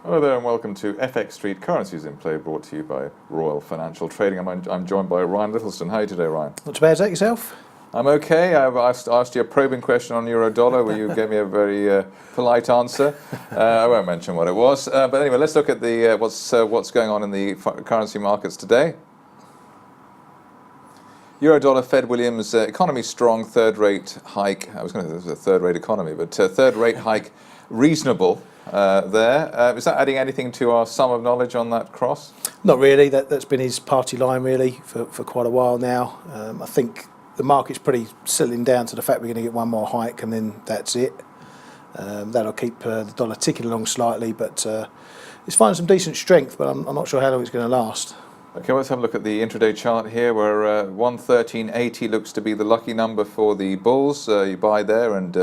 Hello there and welcome to FX Street Currencies in Play, brought to you by Royal Financial Trading. I'm joined by Ryan Littlestone. How are you today, Ryan? Not too bad, is that yourself? I'm okay. I've asked you a probing question on euro dollar where you gave me a very polite answer. I won't mention what it was. But anyway, let's look at the what's going on in the currency markets today. Euro dollar, Fed Williams, economy strong, third rate hike. I was going to say this was a third rate economy, but third rate hike reasonable. Is that adding anything to our sum of knowledge on that cross? Not really. That's been his party line really for quite a while now. I think the market's pretty settling down to the fact we're going to get one more hike and then that's it. That'll keep the dollar ticking along slightly, but it's finding some decent strength, but I'm not sure how long it's going to last. Okay, let's have a look at the intraday chart here, where 113.80 looks to be the lucky number for the bulls. You buy there and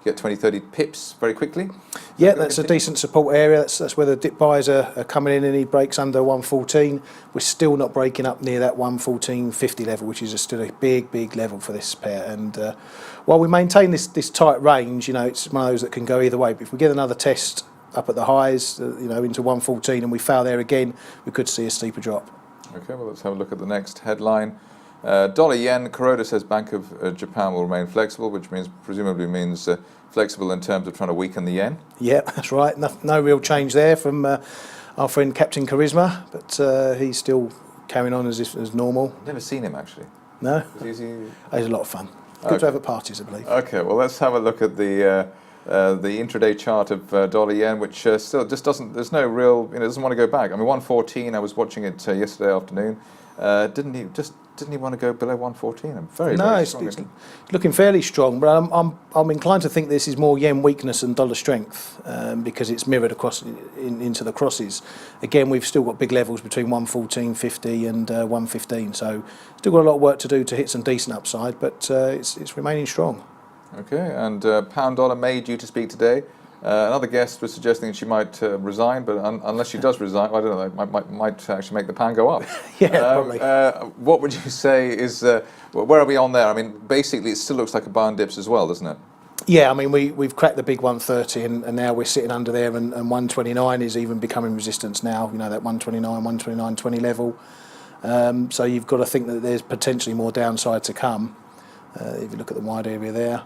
get 20-30 pips very quickly. Yeah, that's a decent support area. That's where the dip buys are coming in, and he breaks under 114. We're still not breaking up near that 114.50 level, which is still a big level for this pair. And while we maintain this tight range, it's one of those that can go either way. But if we get another test up at the highs, into 114, and we fail there again, we could see a steeper drop. Okay, well, let's have a look at the next headline. Dollar yen, Kuroda says Bank of Japan will remain flexible, which presumably means flexible in terms of trying to weaken the yen. Yeah, that's right. No real change there from our friend Captain Charisma, but he's still carrying on as normal. Never seen him actually. No? He's a lot of fun. Good to have at parties, I believe. Okay, well, let's have a look at the intraday chart of dollar yen, which still just doesn't. There's no real. Doesn't want to go back. I mean, 114. I was watching it yesterday afternoon. Didn't he want to go below 114? I'm very strong. It's looking fairly strong, but I'm inclined to think this is more yen weakness than dollar strength because it's mirrored across into the crosses. Again, we've still got big levels between 114.50 and 115, so still got a lot of work to do to hit some decent upside, but it's remaining strong. Okay, and pound dollar May due to speak today. Another guest was suggesting she might resign, but unless she does resign, I don't know, might actually make the pound go up. Yeah, probably. What would you say is, where are we on there? I mean, basically it still looks like a buy and dips as well, doesn't it? Yeah, I mean, we've cracked the big 130 and now we're sitting under there, and 129 is even becoming resistance now, that 129.20 level. So you've got to think that there's potentially more downside to come if you look at the wide area there.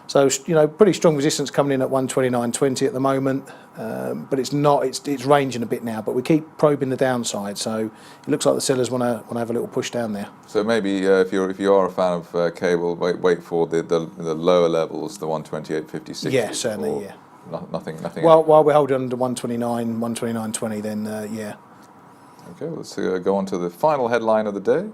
So, pretty strong resistance coming in at 129.20 at the moment, but it's ranging a bit now, but we keep probing the downside, so it looks like the sellers want to have a little push down there. So maybe if you are a fan of cable, wait for the lower levels, the 128.56. Yeah, certainly, yeah. Nothing. While we're holding under 129.20, then yeah. Okay, let's go on to the final headline of the day.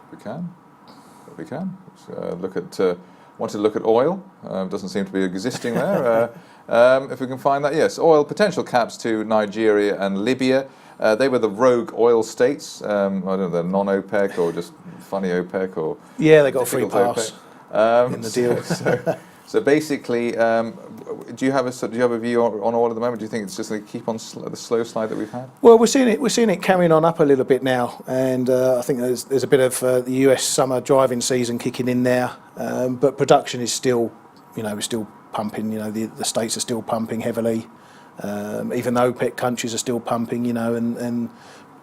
If we can. Let's wanted to look at oil. Doesn't seem to be existing there. If we can find that, yes. Oil potential caps to Nigeria and Libya. They were the rogue oil states. I don't know, they're non-OPEC or just funny OPEC or. Yeah, they got a free pass in the deal. So basically, do you have a view on oil at the moment? Do you think it's just going to keep on the slow slide that we've had? Well, we're seeing it carrying on up a little bit now, and I think there's a bit of the US summer driving season kicking in there, but production is still, we're still pumping. The states are still pumping heavily, even though OPEC countries are still pumping. And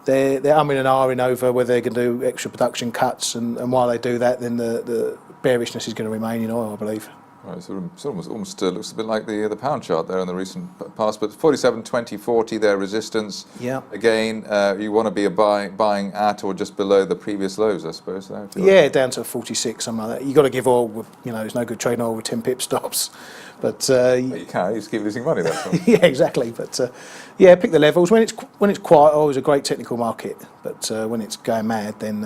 they're umming and ahhing over whether they're going to do extra production cuts, and while they do that, then the bearishness is going to remain in oil, I believe. Right, so it almost looks a bit like the pound chart there in the recent past, but 47.20.40 their resistance. Yeah. Again, you want to be buying at or just below the previous lows, I suppose. Yeah, down to 46, something like that. You've got to give oil. There's no good trading oil with 10 pip stops. But you can't. You just keep losing money. That's all. Yeah, exactly. But pick the levels. When it's quiet, oil is a great technical market. But when it's going mad, then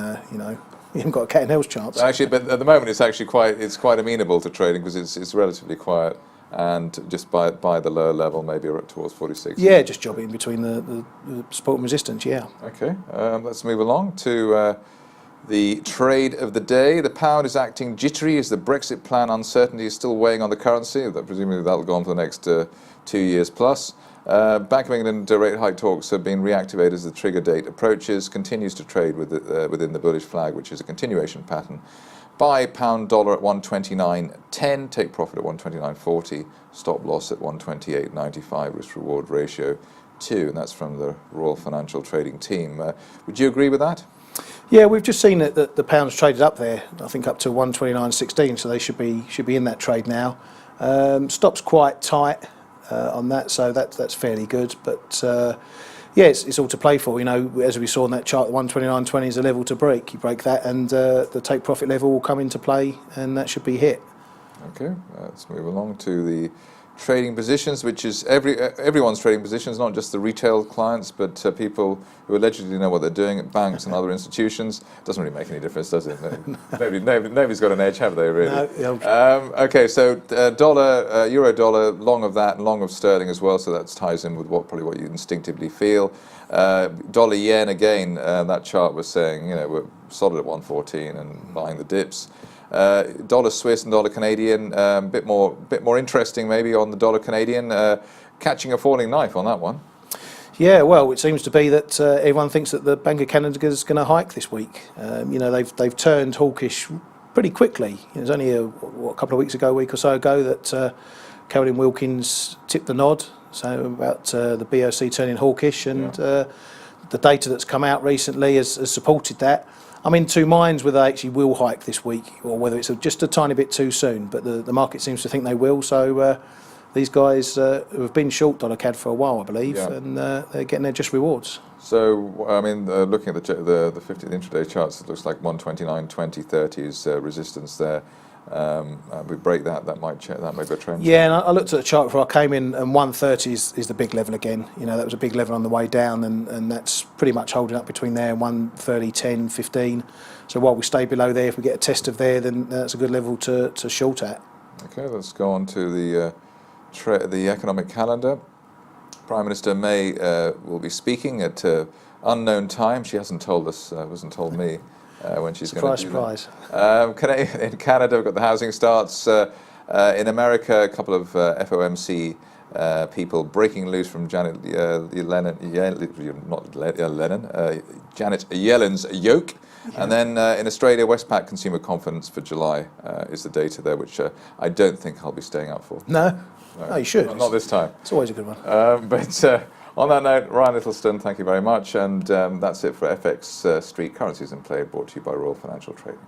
you haven't got a cat and hell's chance. Actually, but at the moment it's actually quite amenable to trading because it's relatively quiet, and just by the lower level, maybe towards 46. Yeah, just jobbing between the support and resistance. Yeah. Okay, let's move along to the trade of the day. The pound is acting jittery as the Brexit plan uncertainty is still weighing on the currency. Presumably that'll go on for the next 2 years plus. Bank of England rate hike talks have been reactivated as the trigger date approaches, continues to trade within the bullish flag, which is a continuation pattern Buy pound dollar at 129.10, take profit at 129.40, stop loss at 128.95, risk reward ratio 2, and that's from the Royal Financial Trading team. Would you agree with that? Yeah, we've just seen that the pound's traded up there. I think up to 129.16, so they should be in that trade now. Stop's quite tight on that, so that's fairly good. But yeah, it's all to play for. You know, as we saw in that chart, 129.20 is a level to break. You break that, and the take profit level will come into play, and that should be hit. Okay, let's move along to the trading positions, which is everyone's trading positions, not just the retail clients, but people who allegedly know what they're doing at banks and other institutions. Doesn't really make any difference, does it? Nobody's got an edge, have they, really? No, okay, so dollar, euro dollar, long of that, and long of sterling as well, so that ties in with probably what you instinctively feel. Dollar yen, again, that chart was saying, you know, we're solid at 114 and buying the dips. Dollar Swiss and dollar Canadian, bit more interesting maybe on the dollar Canadian, catching a falling knife on that one. Yeah, well, it seems to be that everyone thinks that the Bank of Canada is going to hike this week. You know, they've turned hawkish pretty quickly. It was only a couple of weeks ago, a week or so ago, that Caroline Wilkins tipped the nod. So about the BOC turning hawkish, and the data that's come out recently has supported that. I'm in two minds whether they actually will hike this week or whether it's just a tiny bit too soon, but the market seems to think they will. So these guys who have been short dollar CAD for a while, I believe, and they're getting their just rewards. So, I mean, looking at the 50th intraday charts, it looks like 129.20.30 is resistance there. We break that might be a trend. Yeah, and I looked at the chart before I came in, and 130 is the big level again. You know, that was a big level on the way down, and that's pretty much holding up between there and 130.10, 15. So while we stay below there, if we get a test of there, then that's a good level to short at. Okay, let's go on to the economic calendar. Prime Minister May will be speaking at unknown time. She hasn't told us, wasn't told me. When she's going to do surprise. In Canada, we've got the housing starts. In America, a couple of FOMC people breaking loose from Janet Yellen's yoke. Yeah. And then in Australia, Westpac consumer confidence for July is the data there, which I don't think I'll be staying up for. No, you should. Not this time. It's always a good one. But on that note, Ryan Littlestone, thank you very much. And that's it for FX Street Currencies in Play, brought to you by Royal Financial Trading.